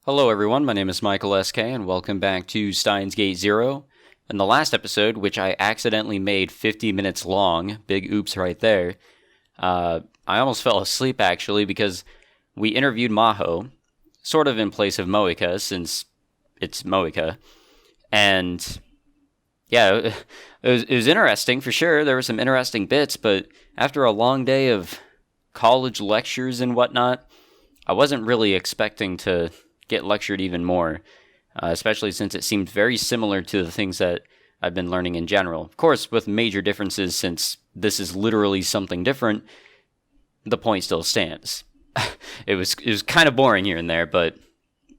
Hello everyone, my name is Michael SK and welcome back to Steins Gate Zero. In the last episode, which I accidentally made 50 minutes long, big oops right there, I almost fell asleep actually because we interviewed Maho, sort of in place of Moika since it's Moika, and yeah, it was interesting for sure. There were some interesting bits, but after a long day of college lectures and whatnot, I wasn't really expecting to get lectured even more, especially since it seemed very similar to the things that I've been learning in general. Of course, with major differences, since this is literally something different, the point still stands. It was kind of boring here and there, but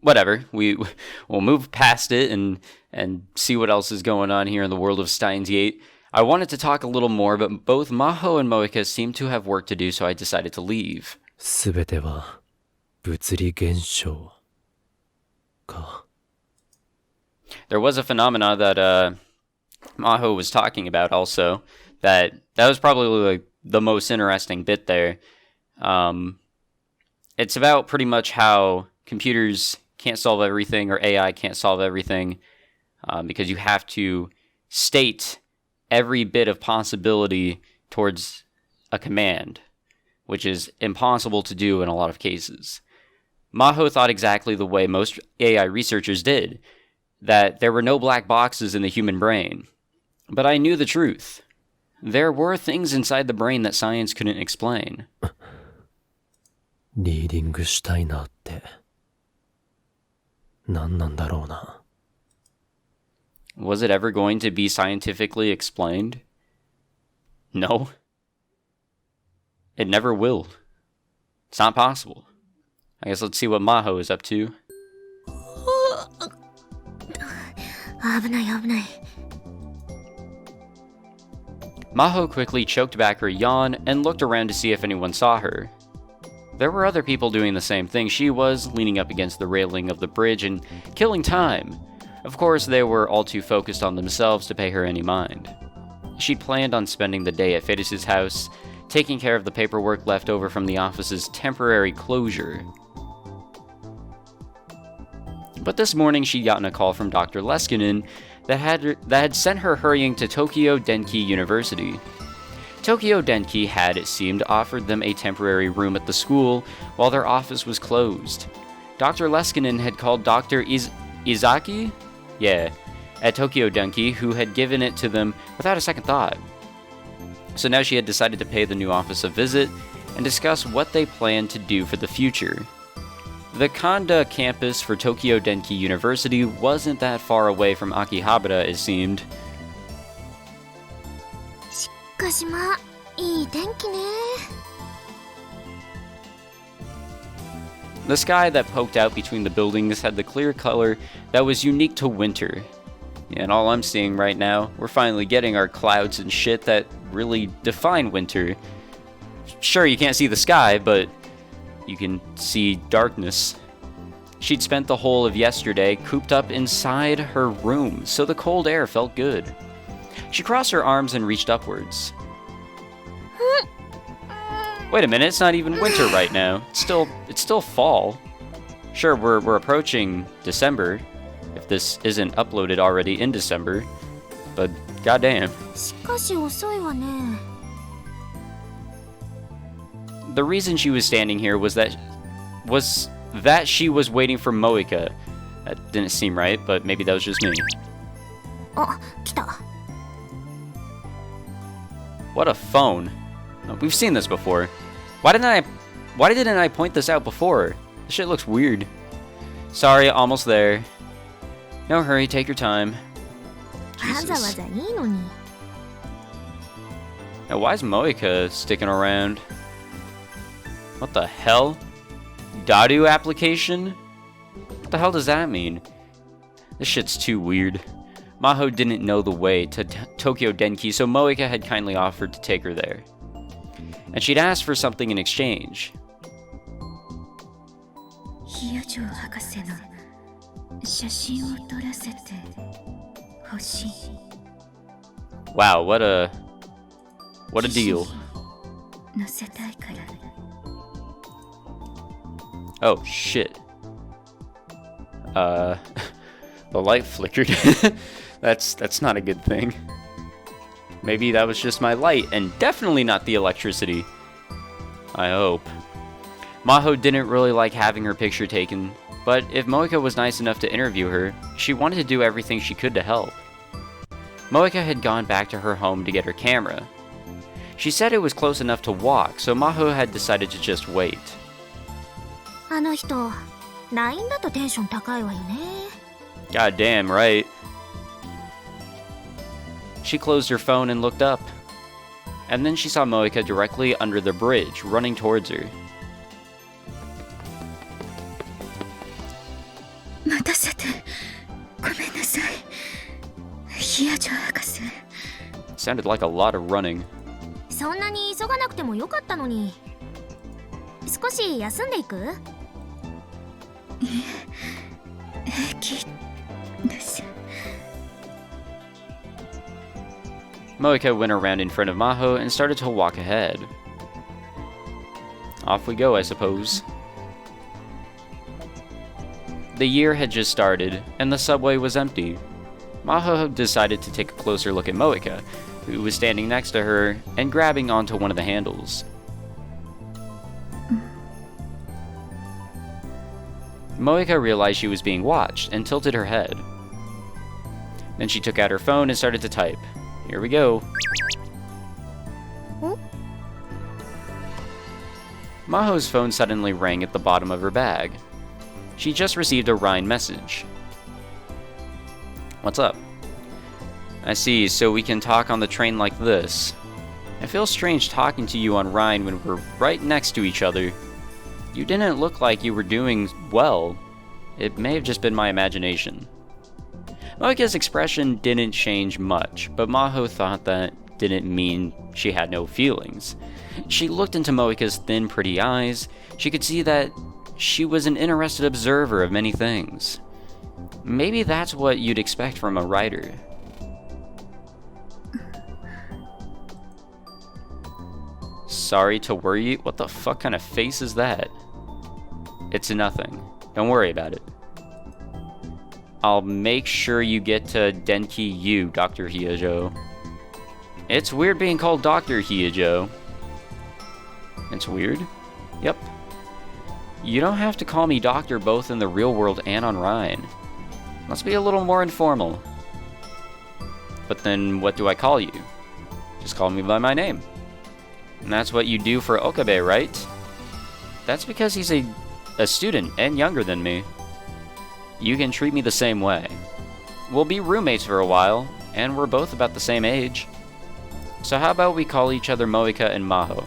whatever. We'll move past it and see what else is going on here in the world of Steins Gate. I wanted to talk a little more, but both Maho and Moika seemed to have work to do, so I decided to leave. 全ては物理現象か。 There was a phenomena that Maho was talking about also, that was probably like the most interesting bit there. It's about pretty much how computers can't solve everything, or AI can't solve everything, because you have to state every bit of possibility towards a command, which is impossible to do in a lot of cases. Maho thought exactly the way most AI researchers did, that there were no black boxes in the human brain. But I knew the truth. There were things inside the brain that science couldn't explain. リーディングしたいなって何なんだろうな。 Was it ever going to be scientifically explained? No. It never will. It's not possible. I guess let's see what Maho is up to. 危ない危ない。 Maho quickly choked back her yawn and looked around to see if anyone saw her. There were other people doing the same thing she was, leaning up against the railing of the bridge and killing time. Of course, they were all too focused on themselves to pay her any mind. She'd planned on spending the day at Fidus' house, taking care of the paperwork left over from the office's temporary closure. But this morning she'd gotten a call from Dr. Leskinen that had sent her hurrying to Tokyo Denki University. Tokyo Denki had, it seemed, offered them a temporary room at the school while their office was closed. Dr. Leskinen had called Dr. Izaki? Yeah, at Tokyo Denki, who had given it to them without a second thought. So now she had decided to pay the new office a visit and discuss what they planned to do for the future. The Kanda campus for Tokyo Denki University wasn't that far away from Akihabara, it seemed. しかしまあいい天気ね。 The sky that poked out between the buildings had the clear color that was unique to winter. And all I'm seeing right now, we're finally getting our clouds and shit that really define winter. Sure, you can't see the sky, but you can see darkness. She'd spent the whole of yesterday cooped up inside her room, so the cold air felt good. She crossed her arms and reached upwards. Wait a minute, it's not even winter right now. It's still fall. Sure, we're approaching December, if this isn't uploaded already in December, but goddamn. しかし遅いわね。 The reason she was standing here was that she was waiting for Moika. That didn't seem right, but maybe that was just me. あ、来た。 What a phone. Oh, we've seen this before. Why didn't I point this out before? This shit looks weird. Sorry, almost there. No hurry, take your time. わざわ Jesus. ざいいのに。 Now, why is Moika sticking around? What the hell? Dadu application? What the hell does that mean? This shit's too weird. Maho didn't know the way to Tokyo Denki, so Moika had kindly offered to take her there. And she'd asked for something in exchange. ヒヤジョ博士の写真を撮らせてほしい。 Wow, what a deal. 載せたいから。 Oh, shit. The light flickered. That's not a good thing. Maybe that was just my light, and definitely not the electricity. I hope. Maho didn't really like having her picture taken, but if Moeka was nice enough to interview her, she wanted to do everything she could to help. Moeka had gone back to her home to get her camera. She said it was close enough to walk, so Maho had decided to just wait. あの人、LINE だとテンション高いわよね。God damn right. She closed her phone and looked up. And then she saw Moeka directly under the bridge, running towards her. 待たせてごめんなさい。ヒアジョ博士。 Sounded like a lot of running. そんなに急がなくてもよかったのに。少し休んでいく？平気です。 Moeka went around in front of Maho and started to walk ahead. Off we go, I suppose. The year had just started, and the subway was empty. Maho decided to take a closer look at Moeka, who was standing next to her and grabbing onto one of the handles. Moeka realized she was being watched and tilted her head. Then she took out her phone and started to type. Here we go. Huh? Maho's phone suddenly rang at the bottom of her bag. She just received a Rhine message. What's up? I see, so we can talk on the train like this. I feel strange talking to you on Rhine when we're right next to each other. You didn't look like you were doing well. It may have just been my imagination. Moeka's expression didn't change much, but Maho thought that didn't mean she had no feelings. She looked into Moeka's thin, pretty eyes. She could see that she was an interested observer of many things. Maybe that's what you'd expect from a writer. Sorry to worry you? What the fuck kind of face is that? It's nothing. Don't worry about it. I'll make sure you get to Denki U, Dr. Hyojo. It's weird being called Dr. Hyojo. It's weird? Yep. You don't have to call me doctor both in the real world and on Rhine. Must be a little more informal. But then what do I call you? Just call me by my name. And that's what you do for Okabe, right? That's because he's a student and younger than me. You can treat me the same way. We'll be roommates for a while, and we're both about the same age. So how about we call each other Moeka and Maho?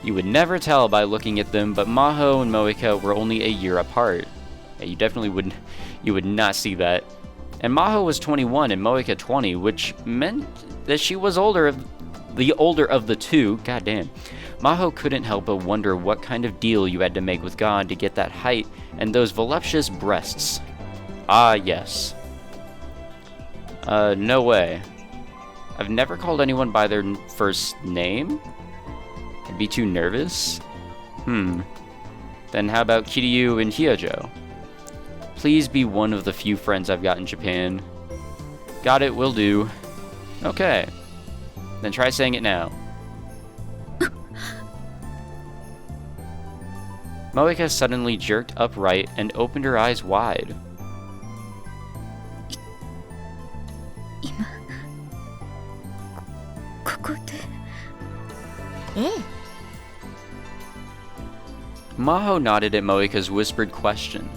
You would never tell by looking at them, but Maho and Moeka were only a year apart. Yeah, you definitely would not see that. And Maho was 21 and Moeka 20, which meant that she was the older of the two. Goddamn. Maho couldn't help but wonder what kind of deal you had to make with God to get that height and those voluptuous breasts. Ah, yes. No way. I've never called anyone by their first name? I'd be too nervous? Then how about Kiryu and Hyojo? Please be one of the few friends I've got in Japan. Got it, will do. Okay. Then try saying it now. Moeka suddenly jerked upright and opened her eyes wide. Maho nodded at Moeka's whispered question.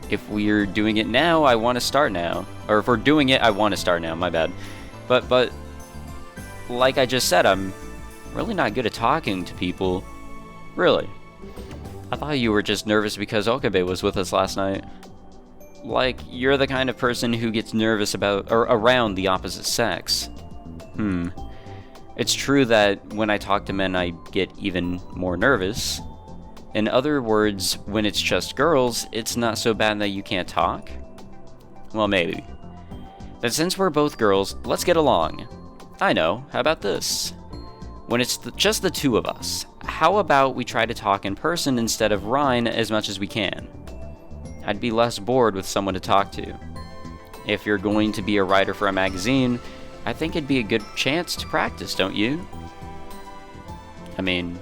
If we're doing it now, I want to start now. Or if we're doing it, I want to start now, my bad. But, like I just said, I'm really not good at talking to people. Really. I thought you were just nervous because Okabe was with us last night. Like, you're the kind of person who gets nervous about, or around the opposite sex. It's true that when I talk to men, I get even more nervous. In other words, when it's just girls, it's not so bad that you can't talk? Well, maybe. But since we're both girls, let's get along. I know, how about this? When it's just the two of us, how about we try to talk in person instead of Rhine as much as we can? I'd be less bored with someone to talk to. If you're going to be a writer for a magazine, I think it'd be a good chance to practice, don't you? I mean,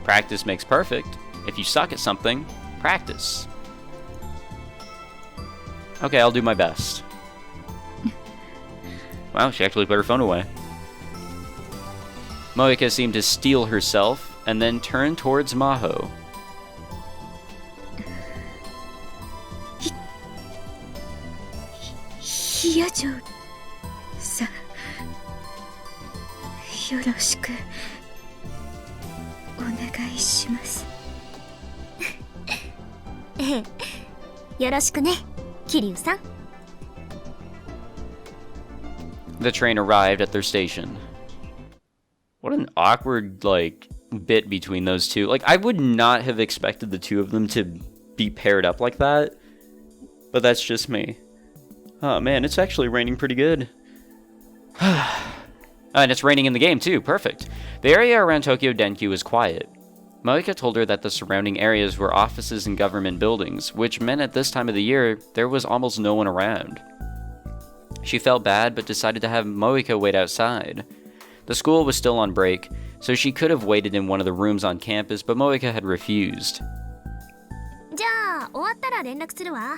practice makes perfect. If you suck at something, practice. Okay, I'll do my best. Wow, she actually put her phone away. Moeka seemed to steel herself and then turned towards Maho. Hiyajoさん、よろしくお願いします。ええ、よろしくね、桐生さん。The train arrived at their station. What an awkward, bit between those two. I would not have expected the two of them to be paired up like that. But that's just me. Oh man, it's actually raining pretty good. And it's raining in the game too, perfect. The area around Tokyo Denki was quiet. Moeka told her that the surrounding areas were offices and government buildings, which meant at this time of the year, there was almost no one around. She felt bad, but decided to have Moeka wait outside. The school was still on break, so she could have waited in one of the rooms on campus, but Moeka had refused. じゃあ、終わったら連絡するわ。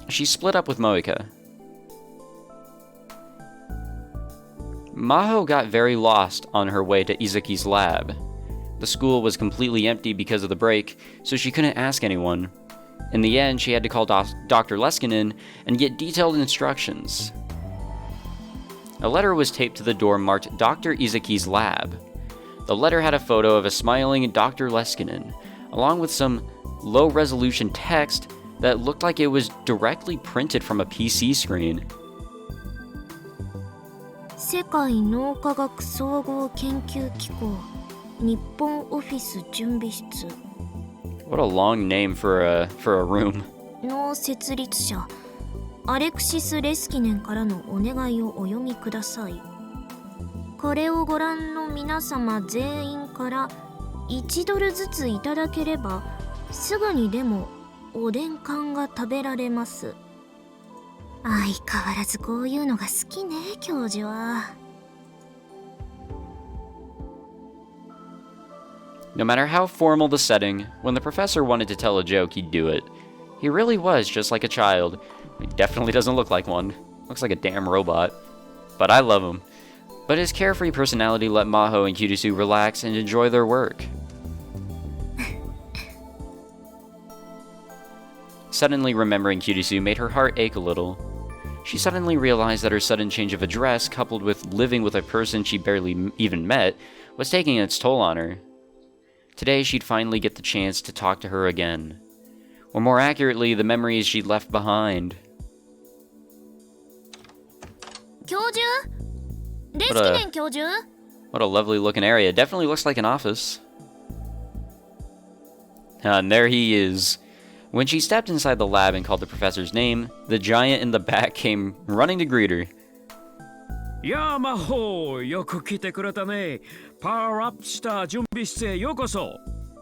She split up with Moeka. Maho got very lost on her way to Izuki's lab. The school was completely empty because of the break, so she couldn't ask anyone. In the end, she had to call Dr. Leskinen and get detailed instructions. A letter was taped to the door marked Dr. Izuki's lab. The letter had a photo of a smiling Dr. Leskinen, along with some low-resolution text that looked like it was directly printed from a PC screen. 世界脳科学総合研究機構日本オフィス準備室 What a long name for a room. の設立者アレクシス・レスキネンからのお願いをお読みください。これをご覧の皆様全員から1ドルずついただければすぐにでもおでん缶が食べられます。相変わらずこういうのが好きね、教授は。No matter how formal the setting, when the professor wanted to tell a joke, he'd do it. He really was just like a child. He definitely doesn't look like one. Looks like a damn robot. But I love him. But his carefree personality let Maho and Kurisu relax and enjoy their work. Suddenly remembering Kurisu made her heart ache a little. She suddenly realized that her sudden change of address, coupled with living with a person she barely even met, was taking its toll on her. Today she'd finally get the chance to talk to her again. Or more accurately, the memories she'd left behind. 教授？レスキネン教授？ What a lovely looking area. Definitely looks like an office. And there he is. When she stepped inside the lab and called the professor's name, the giant in the back came running to greet her. Ya Maho, yoku kite kureta ne. Power up shita junbi shitsu e yokoso.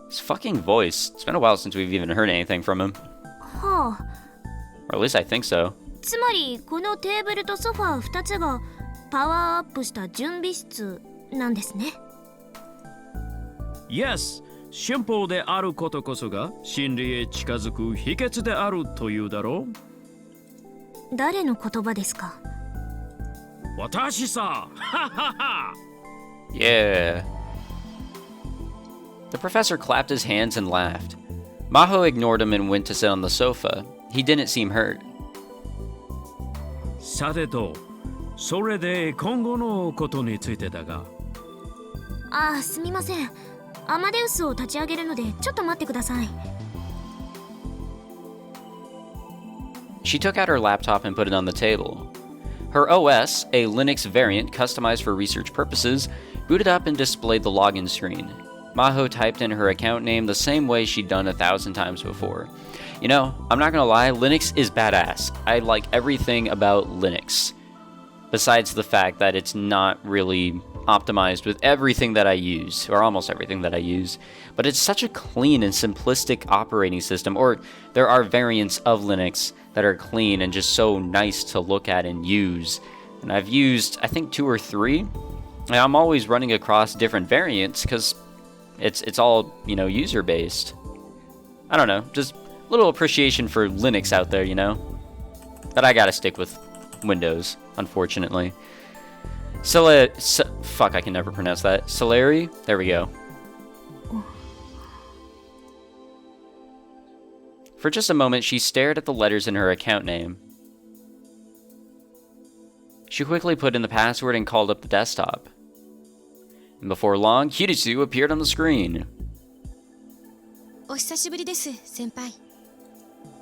His fucking voice. It's been a while since we've even heard anything from him. はあ。 Or at least I think so. つまりこのテーブルとソファー2つがパワーアップした準備室なんですね。Yes, 進歩であることこそが真理へ近づく秘訣であるというだろう。誰の言葉ですか？私さ。ははは。Yeah. The professor clapped his hands and laughed. Maho ignored him and went to sit on the sofa. He didn't seem hurt. さてと、それで今後のことについてだが。ああ、すみません。アマデウスを立ち上げるのでちょっと待ってください。She took out her laptop and put it on the table. Her OS, a Linux variant customized for research purposes, booted up and displayed the login screen. Maho typed in her account name the same way she'd done 1,000 times before. You know, I'm not gonna lie, Linux is badass. I like everything about Linux. besides the fact that it's not really optimized with everything that I use, or almost everything that I use, but it's such a clean and simplistic operating system, or there are variants of Linux that are clean and just so nice to look at and use. And I've used, I think, 2 or 3, and I'm always running across different variants because it's all, user-based. I don't know, just a little appreciation for Linux out there, But I gotta stick with Windows, unfortunately. Fuck, I can never pronounce that. Solari? There we go. For just a moment, she stared at the letters in her account name. She quickly put in the password and called up the desktop. And before long, Kurisu appeared on the screen. お久しぶりです、先輩。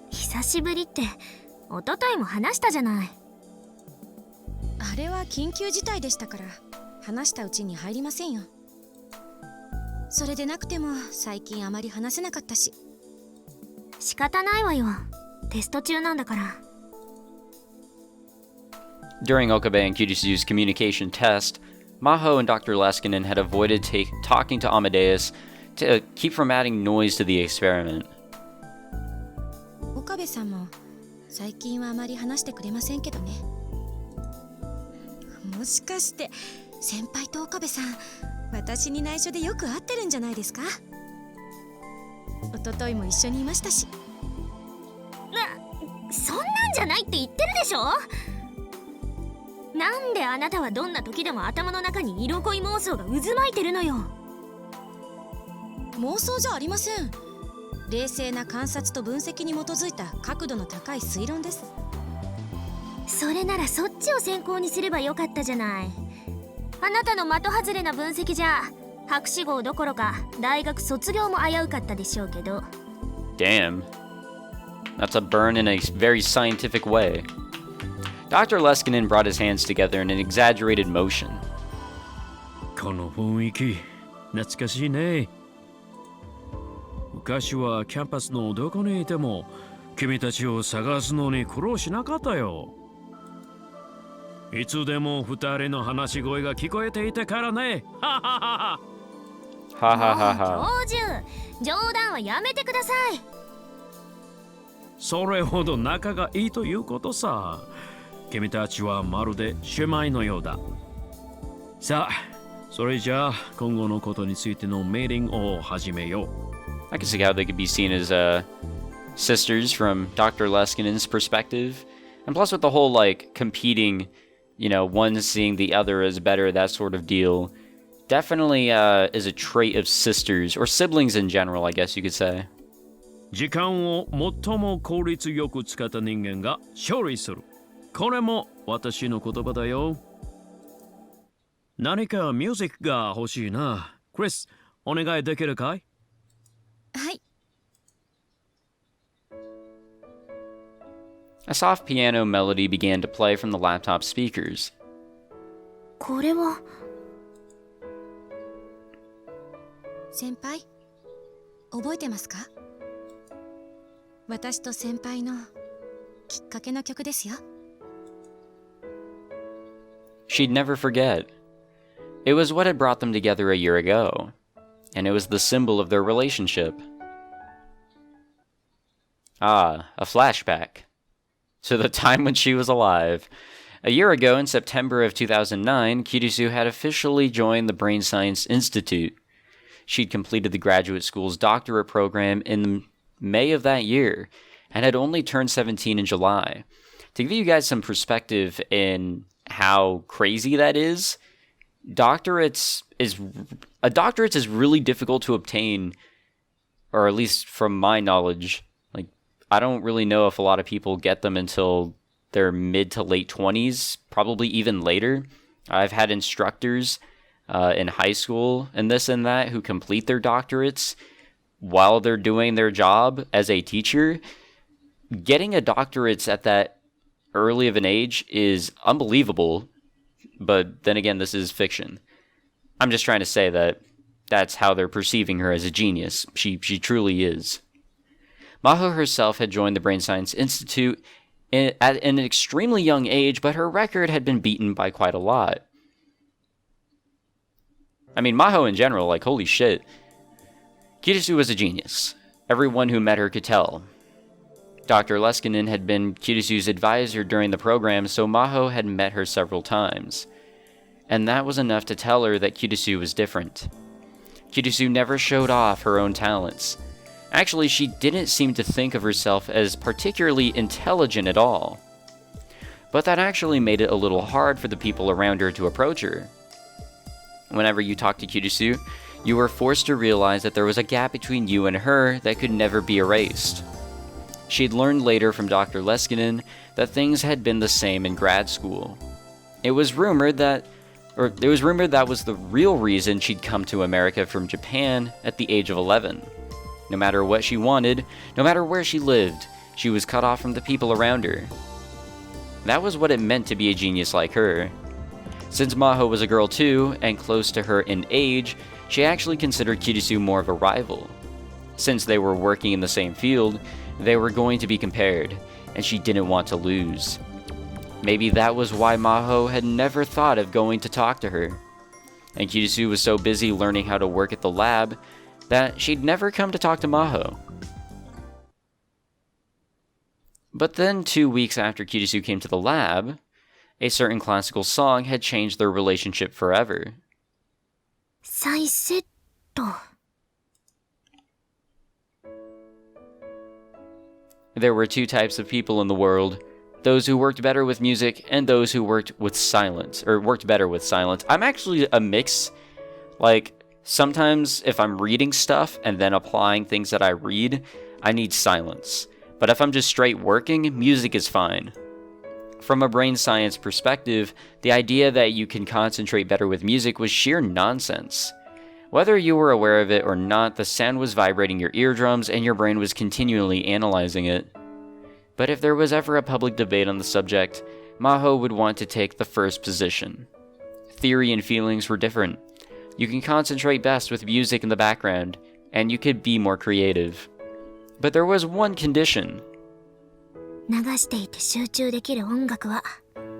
久しぶりって一昨日も話したじゃない。あれは緊急事態でしたから話したうちに入りませんよ。それでなくても最近あまり話せなかったし。仕方ないわよ。テスト中なんだから。During Okabe and Kurisu's communication test, Maho and Dr. Leskinen had avoided talking to Amadeus to keep from adding noise to the experiment. 岡部さんも最近はあまり話してくれませんけどね。もしかして先輩と岡部さん、私に内緒でよく会ってるんじゃないですか？一昨日も一緒にいましたし。そんなんじゃないって言ってるでしょ。なんであなたはどんな時でも頭の中に色恋妄想が渦巻いてるのよ。妄想じゃありません。冷静な観察と分析に基づいた角度の高い推論です。それならそっちを先行にすればよかったじゃない。あなたの的外れな分析じゃ博士号どころか大学卒業も危うかったでしょうけど。 Damn. That's a burn in a very scientific way. Dr. Leskinen brought his hands together in an exaggerated motion. この雰囲気、懐かしいね。昔はキャンパスのどこにいても君たちを探すのに苦労しなかったよ。いつでも二人の話し声が聞こえていたからね。はははは。はははは。教授、冗談はやめてください。それほど仲がいいということさ。君たちはまるで姉妹のようだ。さあ、それじゃあ今後のことについてのメーリングを始めよう。I can see how they could be seen as sisters from Dr. Leskinen's perspective. And plus with the whole competing, one seeing the other as better, that sort of deal, definitely is a trait of sisters, or siblings in general, I guess you could say. 時間を最も効率よく使った人間が勝利する。これも私の言葉だよ。何かミュージックが欲しいな。クリス、お願いできるかい？はい。A soft piano melody began to play from the laptop speakers. これは先輩、覚えてますか？私と先輩のきっかけの曲ですよ。She'd never forget. It was what had brought them together a year ago, and it was the symbol of their relationship. Ah, a flashback to the time when she was alive. A year ago, in September of 2009, Kurisu had officially joined the Brain Science Institute. She'd completed the graduate school's doctorate program in May of that year, and had only turned 17 in July. To give you guys some perspective in how crazy that is, doctorates is really difficult to obtain, or at least from my knowledge. I don't really know if a lot of people get them until their mid to late 20s, probably even later. I've had instructors in high school and this and that who complete their doctorates while they're doing their job as a teacher. Getting a doctorate at that early of an age is unbelievable, but then again, this is fiction. I'm just trying to say that that's how they're perceiving her as a genius. She truly is. Maho herself had joined the Brain Science Institute at an extremely young age, but her record had been beaten by quite a lot. I mean, Maho in general, like, holy shit. Kurisu was a genius. Everyone who met her could tell. Dr. Leskinen had been Kurisu's advisor during the program, so Maho had met her several times. And that was enough to tell her that Kurisu was different. Kurisu never showed off her own talents. Actually, she didn't seem to think of herself as particularly intelligent at all. But that actually made it a little hard for the people around her to approach her. Whenever you talked to Kurisu, you were forced to realize that there was a gap between you and her that could never be erased. She'd learned later from Dr. Leskinen that things had been the same in grad school. It was rumored that was the real reason she'd come to America from Japan at the age of 11. No matter what she wanted, no matter where she lived, she was cut off from the people around her. That was what it meant to be a genius like her. Since Maho was a girl too, and close to her in age, she actually considered Kurisu more of a rival. Since they were working in the same field, they were going to be compared, and she didn't want to lose. Maybe that was why Maho had never thought of going to talk to her. And Kurisu was so busy learning how to work at the lab that she'd never come to talk to Maho. But then 2 weeks after Kurisu came to the lab, a certain classical song had changed their relationship forever. 再セット There were two types of people in the world. Those who worked better with music and those who worked better with silence. I'm actually a mix. Like, sometimes if I'm reading stuff and then applying things that I read, I need silence. But if I'm just straight working, music is fine. From a brain science perspective, the idea that you can concentrate better with music was sheer nonsense. Whether you were aware of it or not, the sound was vibrating your eardrums and your brain was continually analyzing it. But if there was ever a public debate on the subject, Maho would want to take the first position. Theory and feelings were different. You can concentrate best with music in the background, and you could be more creative. But there was one condition. 流していて集中できる音楽は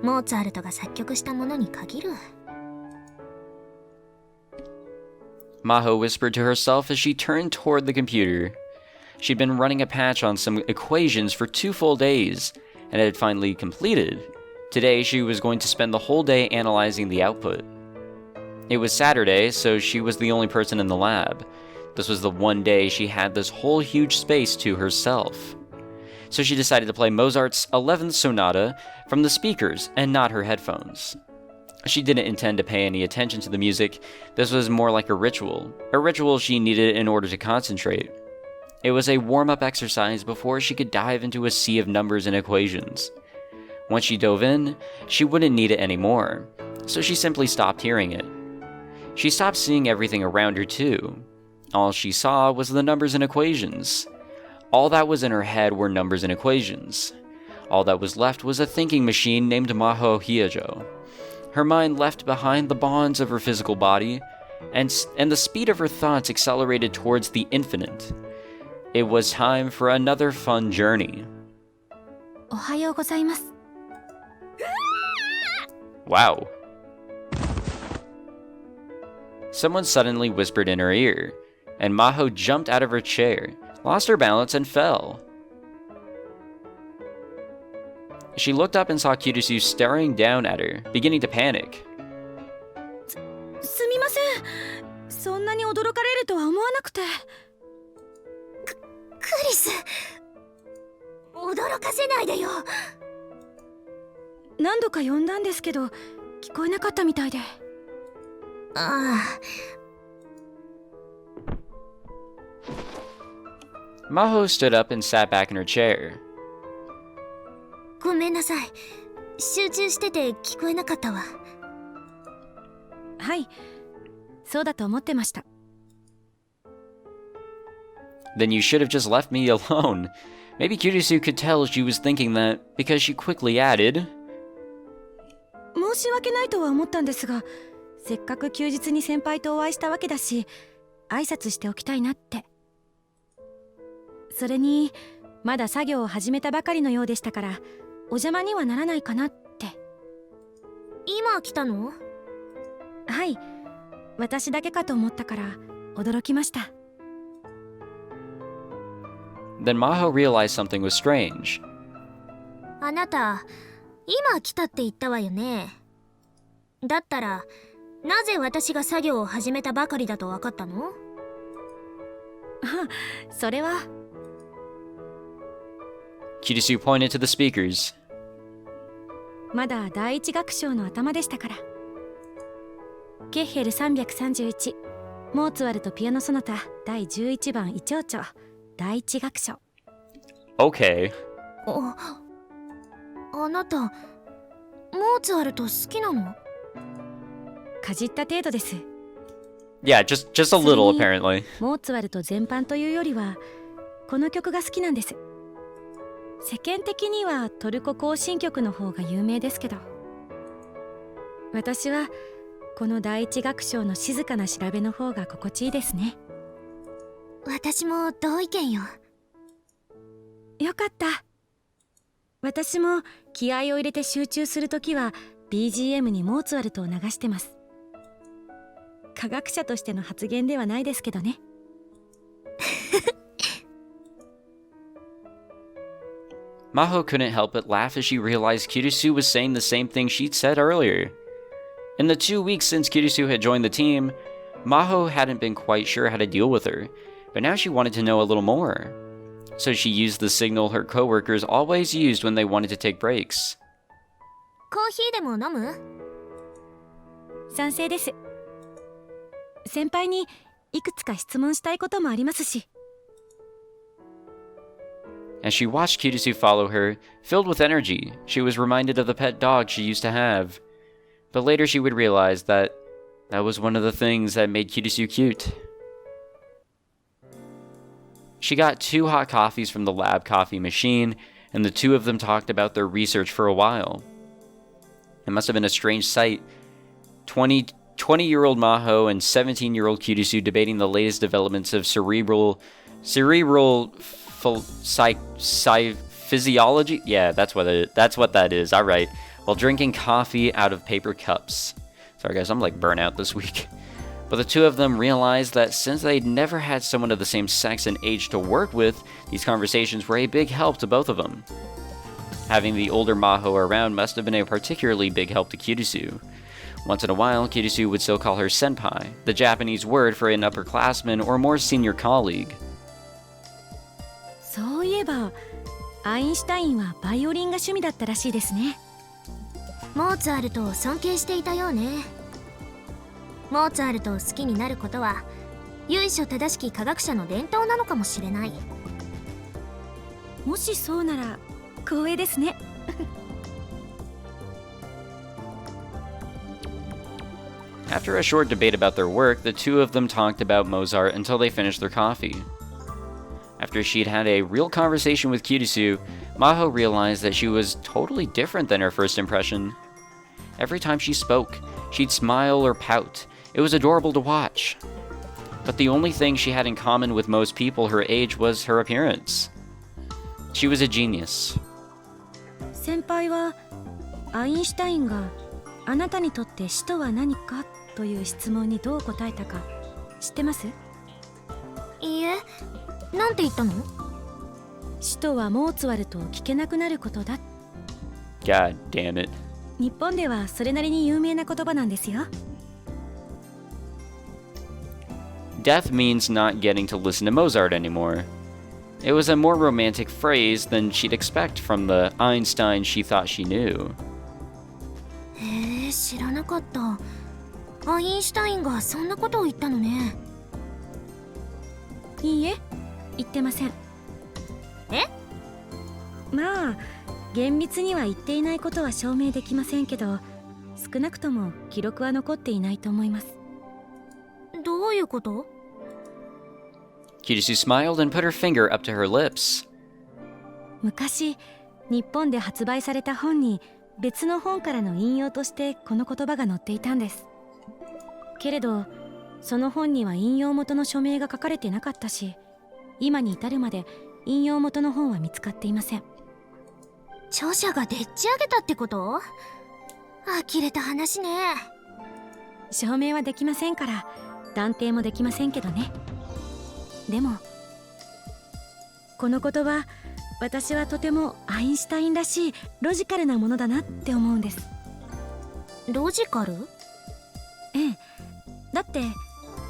モーツァルトが作曲したものに限る。 Maho whispered to herself as she turned toward the computer. She'd been running a patch on some equations for 2 full days, and had finally completed. Today she was going to spend the whole day analyzing the output. It was Saturday, so she was the only person in the lab. This was the one day she had this whole huge space to herself. So she decided to play Mozart's 11th Sonata from the speakers and not her headphones. She didn't intend to pay any attention to the music. This was more like a ritual she needed in order to concentrate. It was a warm-up exercise before she could dive into a sea of numbers and equations. Once she dove in, she wouldn't need it anymore, so she simply stopped hearing it. She stopped seeing everything around her too. All she saw was the numbers and equations. All that was in her head were numbers and equations. All that was left was a thinking machine named Maho Hyojo. Her mind left behind the bonds of her physical body, and the speed of her thoughts accelerated towards the infinite. It was time for another fun journey. おはようございます。 Wow. Someone suddenly whispered in her ear, and Maho jumped out of her chair, lost her balance, and fell. She looked up and saw Kurisu staring down at her, beginning to panic. すみません。そんなに驚かれるとは思わなくて。クリス、驚かせないでよ。何度か呼んだんですけど、聞こえなかったみたいで。ああ。 Maho stood up and sat back in her chair. ごめんなさい。集中してて聞こえなかったわ。はい、そうだと思ってました。 Then you should have just left me alone. Maybe Kurisu could tell she was thinking that, because she quickly added, 申し訳ないとは思ったんですが、せっかく休日に先輩とお会いしたわけだし、挨拶しておきたいなって。それに、まだ作業を始めたばかりのようでしたから、お邪魔にはならないかなって。今来たの？はい、私だけかと思ったから驚きました。Then Maho realized something was strange. あなた、今来たって言ったわよね。だったら、なぜ私が作業を始めたばかりだと分かったの？それは。Kurisu pointed to the speakers. まだ第一楽章の頭でしたから。ケッヘル331、モーツァルトピアノソナタ第11番イチョウチョ、第一楽章。Okay. あなた、モーツァルト好きなの？かじった程度です。Yeah, just a little apparently. モーツァルト全般というよりはこの曲が好きなんです。世間的にはトルコ行進曲の方が有名ですけど、私はこの第一楽章の静かな調べの方が心地いいですね。私も同意見よ。よかった。私も気合を入れて集中するときは BGM にモーツァルトを流してます。科学者としての発言ではないですけどね。Maho couldn't help but laugh as she realized Kurisu was saying the same thing she'd said earlier. In the 2 weeks since Kurisu had joined the team, Maho hadn't been quite sure how to deal with her, but now she wanted to know a little more. So she used the signal her coworkers always used when they wanted to take breaks. コーヒーでも飲む？賛成です。先輩にいくつか質問したいこともありますし。As she watched Kurisu follow her, filled with energy, she was reminded of the pet dog she used to have. But later she would realize that was one of the things that made Kurisu cute. She got 2 hot coffees from the lab coffee machine, and the two of them talked about their research for a while. It must have been a strange sight. 20-year-old Maho and 17-year-old Kurisu debating the latest developments of cerebral physiology? Yeah, that's what that is. All right. While drinking coffee out of paper cups. Sorry guys, I'm like burnt out this week. But the two of them realized that since they'd never had someone of the same sex and age to work with, these conversations were a big help to both of them. Having the older Maho around must have been a particularly big help to Kurisu. Once in a while, Kurisu would still call her senpai, the Japanese word for an upperclassman or more senior colleague. そういえば、アインシュタインはバイオリンが趣味だったらしいですね。モーツァルトを尊敬していたようね。モーツァルトを好きになることは由緒正しき科学者の伝統なのかもしれない。もしそうなら光栄ですね。After a short debate about their work, the two of them talked about Mozart until they finished their coffee. After she'd had a real conversation with Kurisu, Maho realized that she was totally different than her first impression. Every time she spoke, she'd smile or pout. It was adorable to watch. But the only thing she had in common with most people her age was her appearance. She was a genius. 先輩はアインシュタインがあなたにとって死とは何かという質問にどう答えたか知ってます？いいえ、なんて言ったの？死とはモーツァルトを聞けなくなることだ。God damn it. 日本ではそれなりに有名な言葉なんですよ。Death means not getting to listen to Mozart anymore. It was a more romantic phrase than she'd expect from the Einstein she thought she knew. へえ、知らなかった。アインシュタインがそんなことを言ったのね。いいえ、言ってません。え？まあ、厳密には言っていないことは証明できませんけど、少なくとも記録は残っていないと思います。どういうこと？ Kurisu smiled and put her finger up to her lips. 昔、日本で発売された本に別の本からの引用としてこの言葉が載っていたんです。けれど、その本には引用元の署名が書かれてなかったし、今に至るまで引用元の本は見つかっていません。著者がでっち上げたってこと？呆れた話ね。証明はできませんから断定もできませんけどね。でもこの言葉、私はとてもアインシュタインらしいロジカルなものだなって思うんです。ロジカル？ええ、だって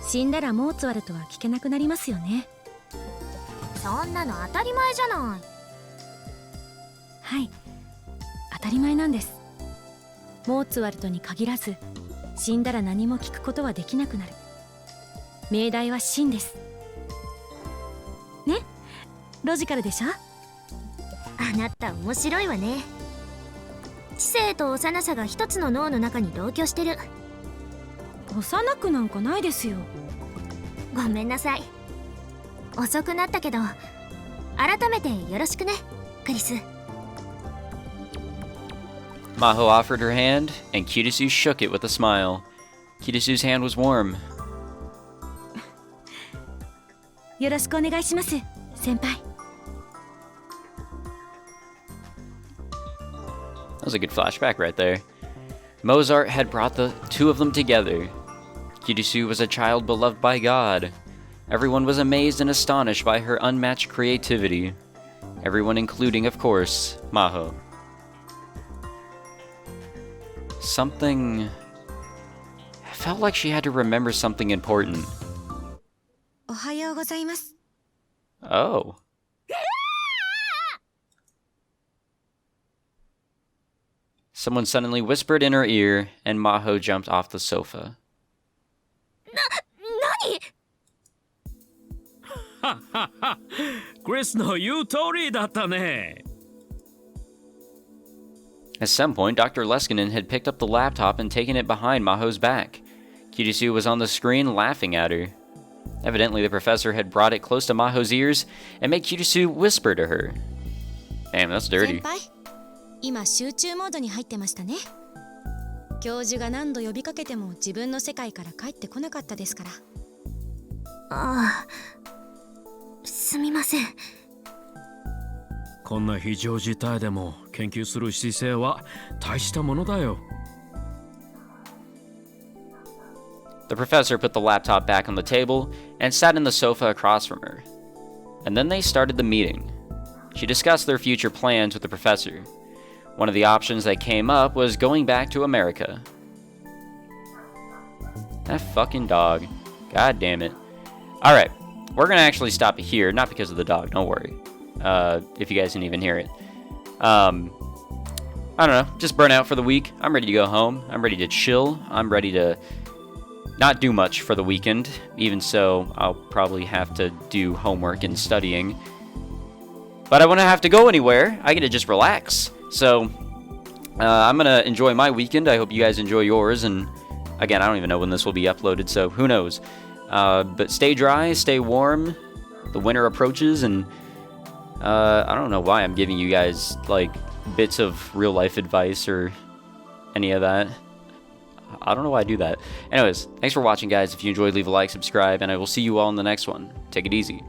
死んだらモーツァルトは聞けなくなりますよね。そんなの当たり前じゃない。はい、当たり前なんです。モーツァルトに限らず死んだら何も聞くことはできなくなる。命題は死ですね。ロジカルでしょ。あなた面白いわね。知性と幼さが一つの脳の中に同居してる。幼くなんかないですよ。ごめんなさい。遅くなったけど改めてよろしくね、クリス。Maho offered her hand, and Kurisu shook it with a smile. Kurisu's hand was warm. よろしくお願いします、先輩。That was a good flashback right there. Mozart had brought the two of them together. Kurisu was a child beloved by God. Everyone was amazed and astonished by her unmatched creativity. Everyone including, of course, Maho. Something... I felt like she had to remember something important. おはようございます。 Oh. Someone suddenly whispered in her ear, and Maho jumped off the sofa. 何？はっはっは。クリスの言う通りだったね。 At some point, Dr. Leskinen had picked up the laptop and taken it behind Maho's back. Kurisu was on the screen laughing at her. Evidently, the professor had brought it close to Maho's ears and made Kurisu whisper to her. Damn, that's dirty. 先輩、今集中モードに入ってましたね。教授が何度呼びかけても自分の世界から帰ってこなかったですから。ああ、すみません。こんな非常事態でも研究する姿勢は大したものだよ。 The professor put the laptop back on the table and sat in the sofa across from her. And then they started the meeting. She discussed their future plans with the professor. One of the options that came up was going back to America. That fucking dog. God damn it. Alright, we're gonna actually stop it here, not because of the dog, don't worry. If you guys didn't even hear it. I don't know, just burnt out for the week. I'm ready to go home. I'm ready to chill. I'm ready to not do much for the weekend. Even so, I'll probably have to do homework and studying. But I won't have to go anywhere. I get to just relax. So, I'm gonna enjoy my weekend. I hope you guys enjoy yours. And again, I don't even know when this will be uploaded, so who knows. But stay dry, stay warm. The winter approaches, and I don't know why I'm giving you guys like bits of real life advice or any of that. I don't know why I do that. Anyways, thanks for watching, guys. If you enjoyed, leave a like, subscribe, and I will see you all in the next one. Take it easy.